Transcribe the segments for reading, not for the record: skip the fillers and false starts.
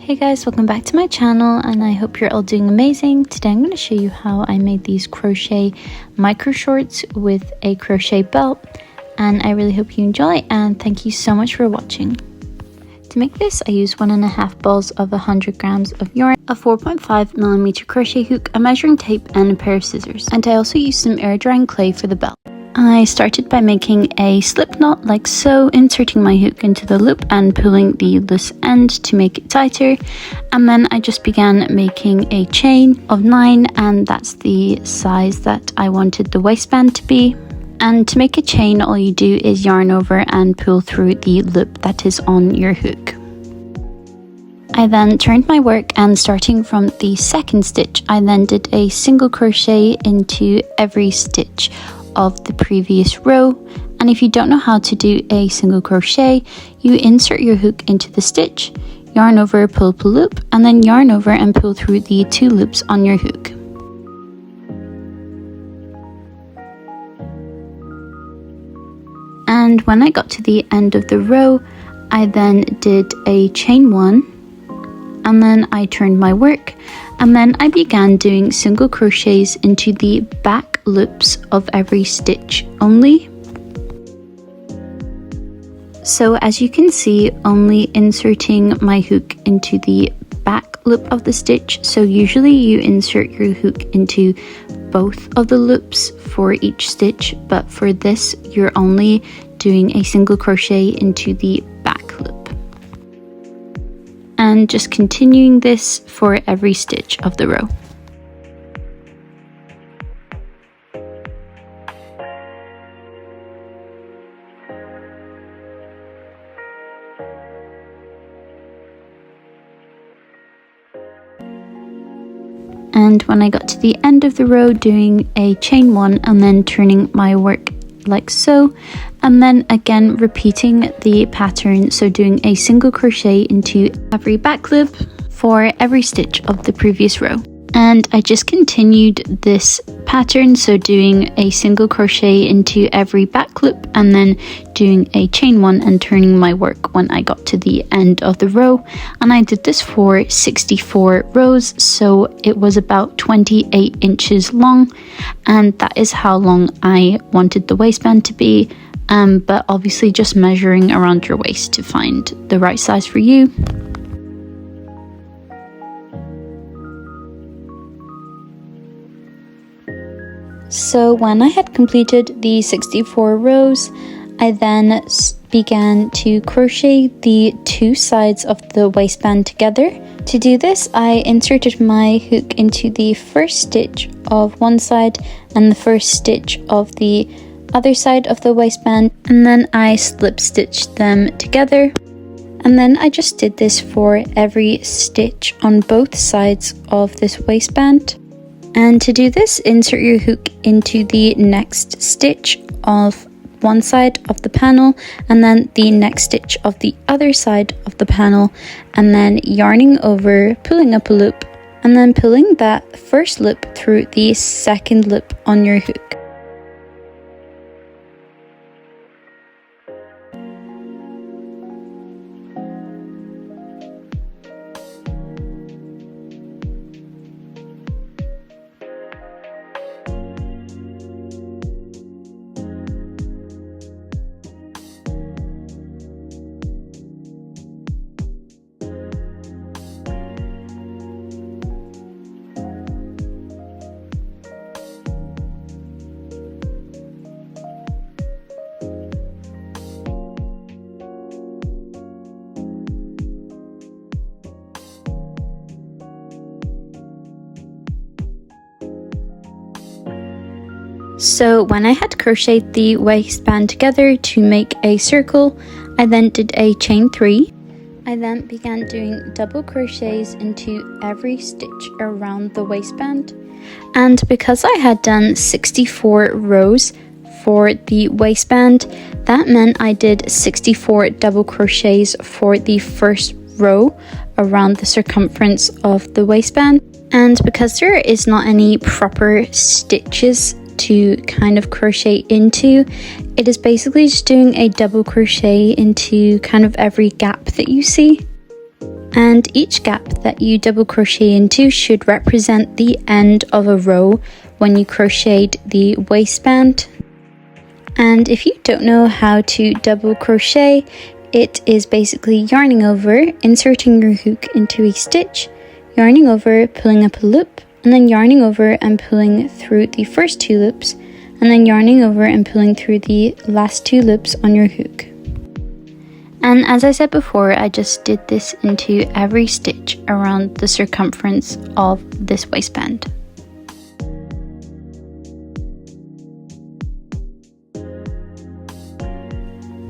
Hey guys, welcome back to my channel and I hope you're all doing amazing. Today I'm going to show you how I made these crochet micro shorts with a crochet belt, and I really hope you enjoy and thank you so much for watching. To make this I used 1.5 balls of 100 grams of yarn, a 4.5mm crochet hook, a measuring tape and a pair of scissors, and I also used some air drying clay for the belt. I started by making a slip knot like so, inserting my hook into the loop and pulling the loose end to make it tighter, and then I just began making a chain of 9, and that's the size that I wanted the waistband to be. And to make a chain, all you do is yarn over and pull through the loop that is on your hook. I then turned my work, and starting from the second stitch I then did a single crochet into every stitch of the previous row. And if you don't know how to do a single crochet, you insert your hook into the stitch, yarn over, pull loop, and then yarn over and pull through the 2 loops on your hook. And when I got to the end of the row, I then did a chain 1, and then I turned my work, and then I began doing single crochets into the back loops of every stitch only. So as you can see, only inserting my hook into the back loop of the stitch. So usually you insert your hook into both of the loops for each stitch, but for this you're only doing a single crochet into the back loop. And just continuing this for every stitch of the row. And when I got to the end of the row, doing a chain 1 and then turning my work like so, and then again repeating the pattern, so doing a single crochet into every back loop for every stitch of the previous row. And I just continued this pattern, so doing a single crochet into every back loop and then doing a chain 1 and turning my work when I got to the end of the row. And I did this for 64 rows, so it was about 28 inches long, and that is how long I wanted the waistband to be, but obviously just measuring around your waist to find the right size for you. So when I had completed the 64 rows, I then began to crochet the 2 sides of the waistband together. To do this, I inserted my hook into the first stitch of one side and the first stitch of the other side of the waistband, and then I slip stitched them together. And then I just did this for every stitch on both sides of this waistband. And to do this, insert your hook into the next stitch of one side of the panel and then the next stitch of the other side of the panel, and then yarning over, pulling up a loop, and then pulling that first loop through the second loop on your hook. So when I had crocheted the waistband together to make a circle, I then did a chain 3. I then began doing double crochets into every stitch around the waistband. And because I had done 64 rows for the waistband, that meant I did 64 double crochets for the first row around the circumference of the waistband. And because there is not any proper stitches to kind of crochet into, it is basically just doing a double crochet into kind of every gap that you see. And each gap that you double crochet into should represent the end of a row when you crocheted the waistband. And if you don't know how to double crochet, it is basically yarning over, inserting your hook into a stitch, yarning over, pulling up a loop, and then yarning over and pulling through the first 2 loops, and then yarning over and pulling through the last 2 loops on your hook. And as I said before, I just did this into every stitch around the circumference of this waistband.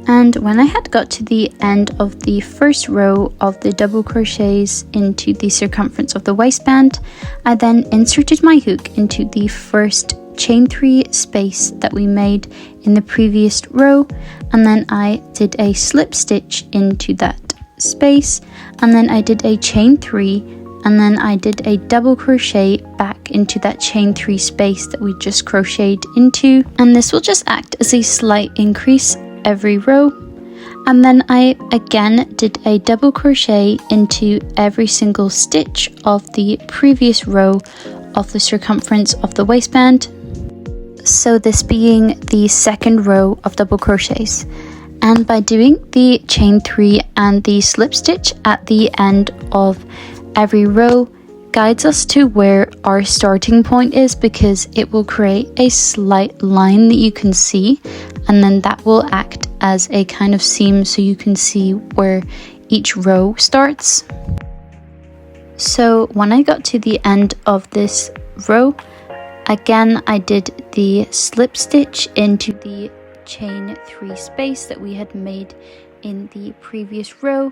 And when I had got to the end of the first row of the double crochets into the circumference of the waistband, I then inserted my hook into the first chain 3 space that we made in the previous row, and then I did a slip stitch into that space, and then I did a chain 3, and then I did a double crochet back into that chain 3 space that we just crocheted into, and this will just act as a slight increase every row. And then I again did a double crochet into every single stitch of the previous row of the circumference of the waistband, so this being the second row of double crochets. And by doing the chain 3 and the slip stitch at the end of every row guides us to where our starting point is, because it will create a slight line that you can see, and then that will act as a kind of seam so you can see where each row starts. So when I got to the end of this row, again I did the slip stitch into the chain 3 space that we had made in the previous row.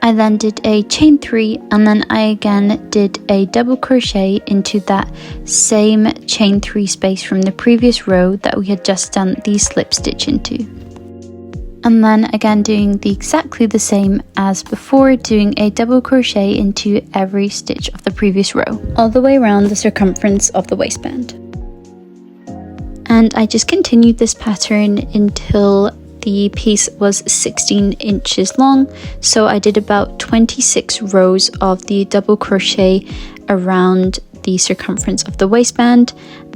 I then did a chain 3, and then I again did a double crochet into that same chain 3 space from the previous row that we had just done the slip stitch into. And then again doing exactly the same as before, doing a double crochet into every stitch of the previous row, all the way around the circumference of the waistband. And I just continued this pattern until the piece was 16 inches long, so I did about 26 rows of the double crochet around the circumference of the waistband,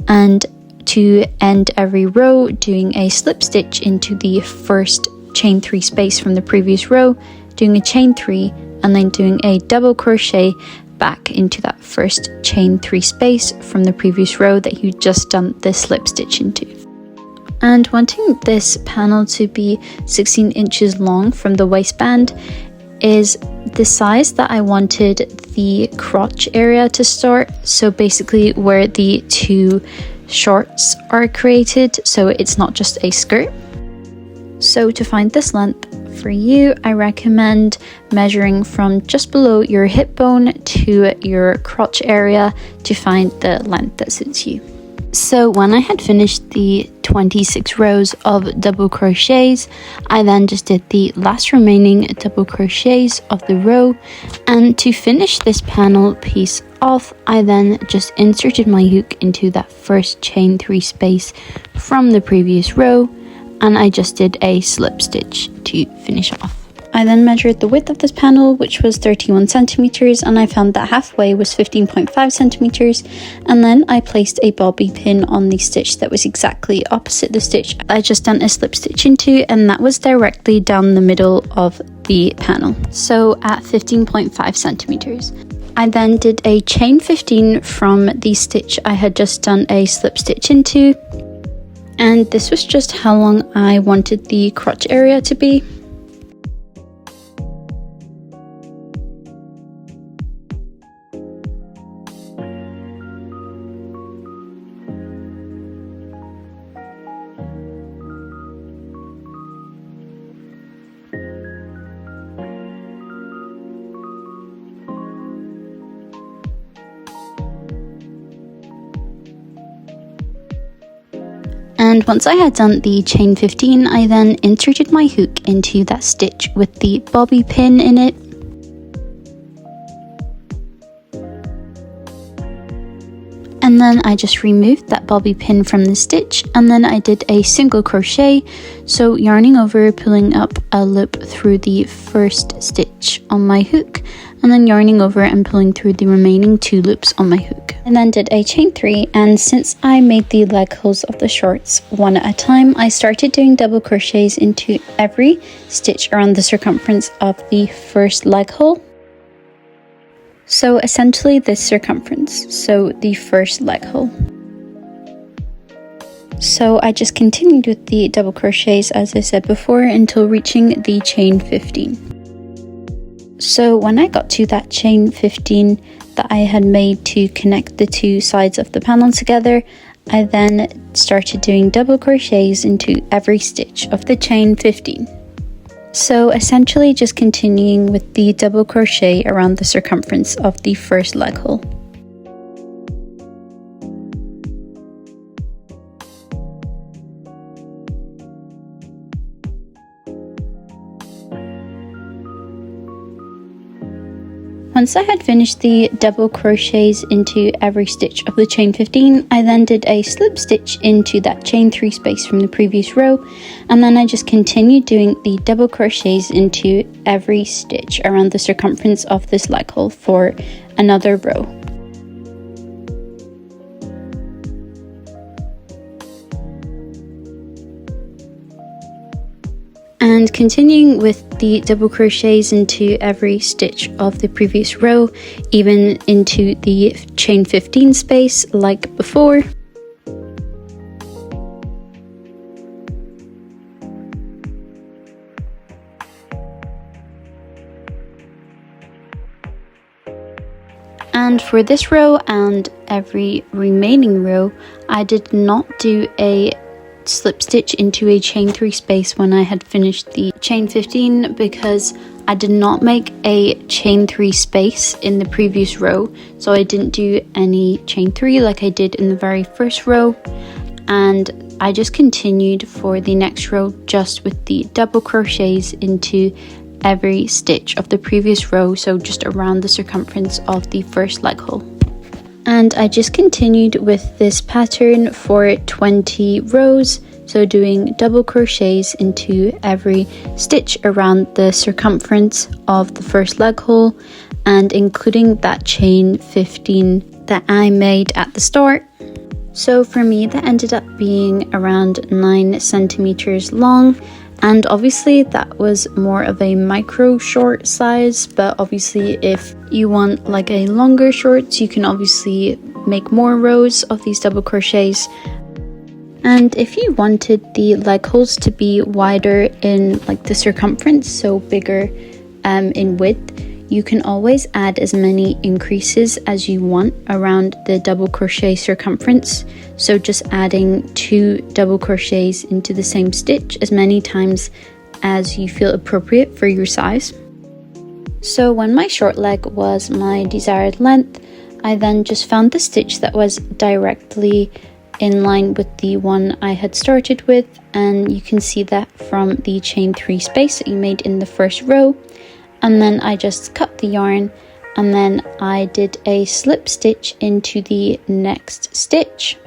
and to end every row doing a slip stitch into the first chain 3 space from the previous row, doing a chain 3, and then doing a double crochet back into that first chain 3 space from the previous row that you just done this slip stitch into. And wanting this panel to be 16 inches long from the waistband is the size that I wanted the crotch area to start, so basically where the 2 shorts are created, so it's not just a skirt. So to find this length for you, I recommend measuring from just below your hip bone to your crotch area to find the length that suits you. So when I had finished the 26 rows of double crochets, I then just did the last remaining double crochets of the row, and to finish this panel piece off, I then just inserted my hook into that first chain 3 space from the previous row, and I just did a slip stitch to finish off. I then measured the width of this panel, which was 31 centimeters, and I found that halfway was 15.5 centimeters, and then I placed a bobby pin on the stitch that was exactly opposite the stitch I just done a slip stitch into, and that was directly down the middle of the panel, so at 15.5 centimeters. I then did a chain 15 from the stitch I had just done a slip stitch into, and this was just how long I wanted the crotch area to be. And once I had done the chain 15, I then inserted my hook into that stitch with the bobby pin in it. And then I just removed that bobby pin from the stitch, and then I did a single crochet, so yarning over, pulling up a loop through the first stitch on my hook, and then yarning over and pulling through the remaining 2 loops on my hook. And then did a chain 3, and since I made the leg holes of the shorts one at a time, I started doing double crochets into every stitch around the circumference of the first leg hole. So essentially this circumference, so the first leg hole. So I just continued with the double crochets as I said before until reaching the chain 15. So when I got to that chain 15 that I had made to connect the 2 sides of the panel together, I then started doing double crochets into every stitch of the chain 15. So essentially just continuing with the double crochet around the circumference of the first leg hole. Once I had finished the double crochets into every stitch of the chain 15, I then did a slip stitch into that chain 3 space from the previous row, and then I just continued doing the double crochets into every stitch around the circumference of this leg hole for another row. And continuing with the double crochets into every stitch of the previous row, even into the chain 15 space like before. And for this row and every remaining row, I did not do a slip stitch into a chain 3 space when I had finished the chain 15 because I did not make a chain 3 space in the previous row, so I didn't do any chain 3 like I did in the very first row, and I just continued for the next row just with the double crochets into every stitch of the previous row, so just around the circumference of the first leg hole. And I just continued with this pattern for 20 rows, so doing double crochets into every stitch around the circumference of the first leg hole, and including that chain 15 that I made at the start. So for me that ended up being around 9 centimeters long, and obviously that was more of a micro short size, but obviously if you want like a longer shorts, you can obviously make more rows of these double crochets. And if you wanted the leg holes to be wider in like the circumference, so bigger in width, you can always add as many increases as you want around the double crochet circumference. So just adding 2 double crochets into the same stitch as many times as you feel appropriate for your size. So when my short leg was my desired length, I then just found the stitch that was directly in line with the one I had started with, and you can see that from the chain 3 space that you made in the first row. And then I just cut the yarn, and then I did a slip stitch into the next stitch.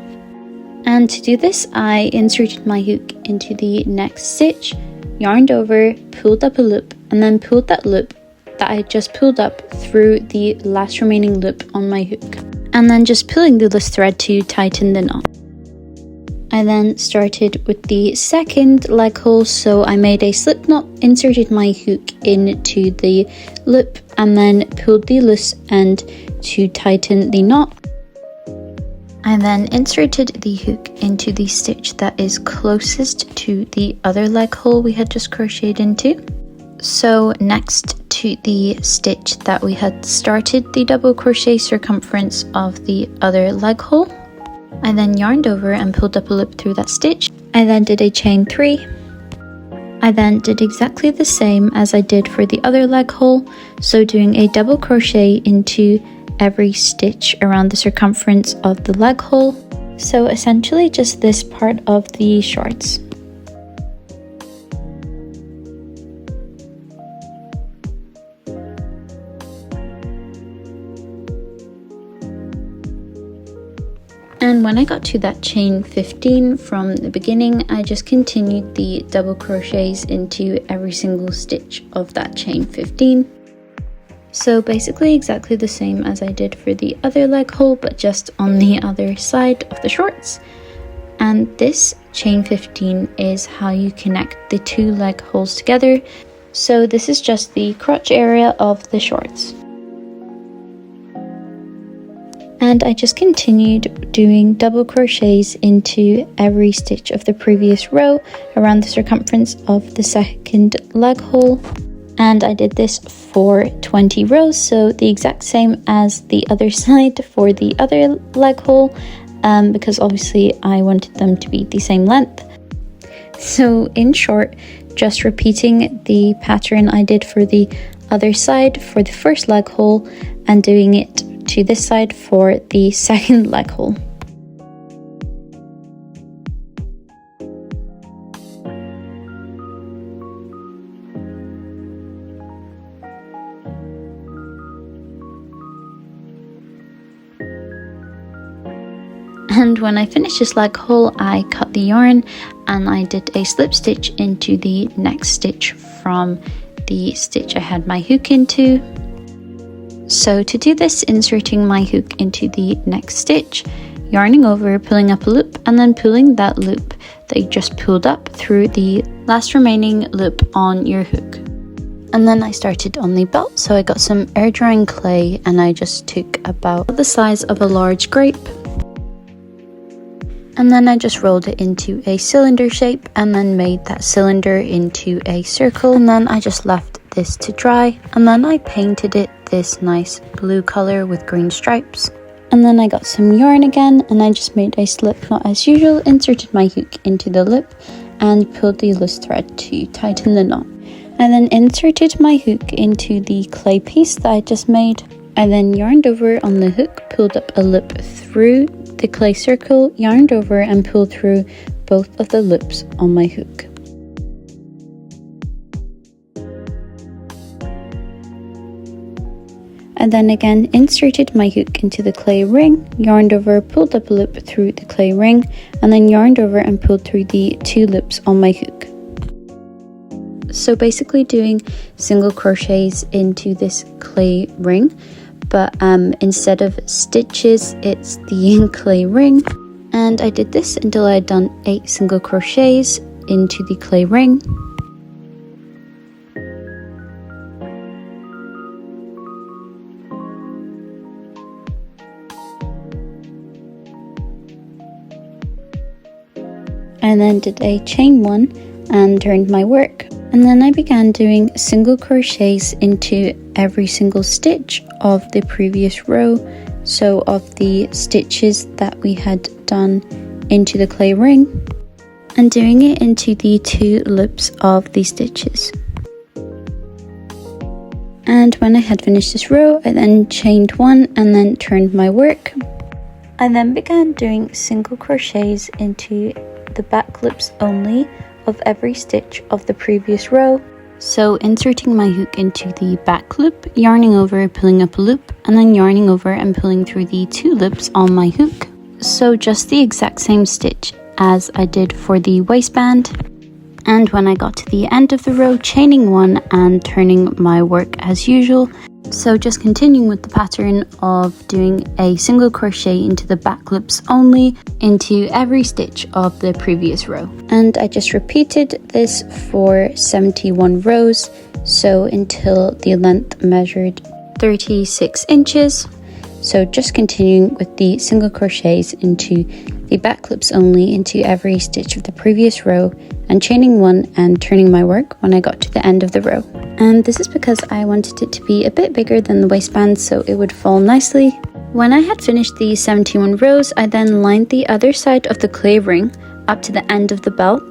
And to do this, I inserted my hook into the next stitch, yarned over, pulled up a loop, and then pulled that loop that I just pulled up through the last remaining loop on my hook, and then just pulling the loose thread to tighten the knot. I then started with the second leg hole, so I made a slip knot, inserted my hook into the loop, and then pulled the loose end to tighten the knot. I then inserted the hook into the stitch that is closest to the other leg hole we had just crocheted into. So next to the stitch that we had started the double crochet circumference of the other leg hole, I then yarned over and pulled up a loop through that stitch. I then did a chain 3. I then did exactly the same as I did for the other leg hole, so doing a double crochet into every stitch around the circumference of the leg hole. So essentially just this part of the shorts. And when I got to that chain 15 from the beginning, I just continued the double crochets into every single stitch of that chain 15. So basically exactly the same as I did for the other leg hole, but just on the other side of the shorts. And this chain 15 is how you connect the two leg holes together. So this is just the crotch area of the shorts. And I just continued doing double crochets into every stitch of the previous row around the circumference of the second leg hole. And I did this for 20 rows, so the exact same as the other side for the other leg hole, because obviously I wanted them to be the same length. So in short, just repeating the pattern I did for the other side for the first leg hole and doing it to this side for the second leg hole. And when I finished this leg hole, I cut the yarn and I did a slip stitch into the next stitch from the stitch I had my hook into. So to do this, inserting my hook into the next stitch, yarning over, pulling up a loop, and then pulling that loop that you just pulled up through the last remaining loop on your hook. And then I started on the belt, so I got some air drying clay and I just took about the size of a large grape. And then I just rolled it into a cylinder shape and then made that cylinder into a circle. And then I just left this to dry, and then I painted it this nice blue color with green stripes. And then I got some yarn again and I just made a slip knot as usual, inserted my hook into the loop and pulled the loose thread to tighten the knot. I then inserted my hook into the clay piece that I just made. I then yarned over on the hook, pulled up a loop through the clay circle, yarned over and pulled through both of the loops on my hook. And then again inserted my hook into the clay ring, yarned over, pulled up a loop through the clay ring, and then yarned over and pulled through the two loops on my hook. So basically doing single crochets into this clay ring, but instead of stitches it's the clay ring. And I did this until I had done 8 single crochets into the clay ring. And then did a chain 1 and turned my work. And then I began doing single crochets into every single stitch of the previous row, so of the stitches that we had done into the clay ring, and doing it into the 2 loops of the stitches. And when I had finished this row, I then chained 1 and then turned my work. I then began doing single crochets into the back loops only of every stitch of the previous row. So inserting my hook into the back loop, yarning over, pulling up a loop, and then yarning over and pulling through the 2 loops on my hook. So just the exact same stitch as I did for the waistband. And when I got to the end of the row, chaining 1 and turning my work as usual. So just continuing with the pattern of doing a single crochet into the back loops only into every stitch of the previous row. And I just repeated this for 71 rows, so until the length measured 36 inches. So just continuing with the single crochets into the back loops only into every stitch of the previous row, and chaining 1 and turning my work when I got to the end of the row. And this is because I wanted it to be a bit bigger than the waistband so it would fall nicely. When I had finished the 71 rows, I then lined the other side of the clay ring up to the end of the belt,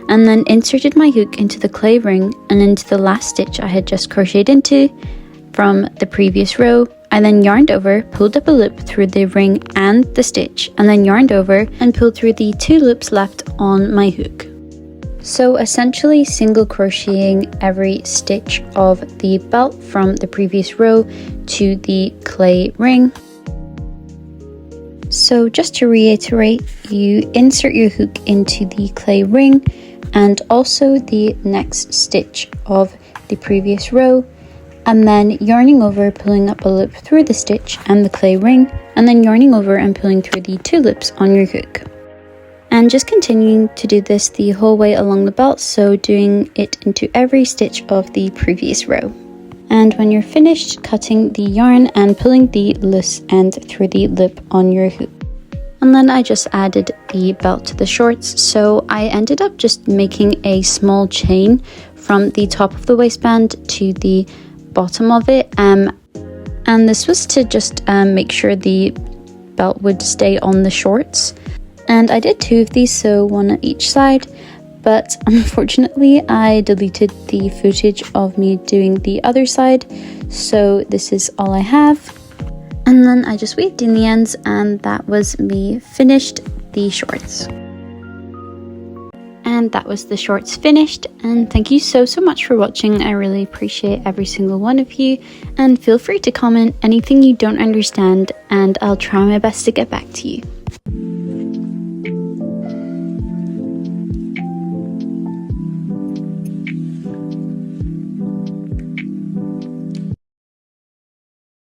and then inserted my hook into the clay ring and into the last stitch I had just crocheted into from the previous row. I then yarned over, pulled up a loop through the ring and the stitch, and then yarned over and pulled through the 2 loops left on my hook. So essentially single crocheting every stitch of the belt from the previous row to the clay ring. So just to reiterate, you insert your hook into the clay ring and also the next stitch of the previous row, and then yarning over, pulling up a loop through the stitch and the clay ring, and then yarning over and pulling through the 2 loops on your hook. And just continuing to do this the whole way along the belt, so doing it into every stitch of the previous row. And when you're finished, cutting the yarn and pulling the loose end through the loop on your hook. And then I just added the belt to the shorts, so I ended up just making a small chain from the top of the waistband to the bottom of it, and this was to just make sure the belt would stay on the shorts. And I did 2 of these, so 1 on each side, but unfortunately I deleted the footage of me doing the other side, so this is all I have. And then I just weaved in the ends, and that was me finished the shorts. And that was the shorts finished, and thank you so much for watching. I really appreciate every single one of you, and feel free to comment anything you don't understand and I'll try my best to get back to you.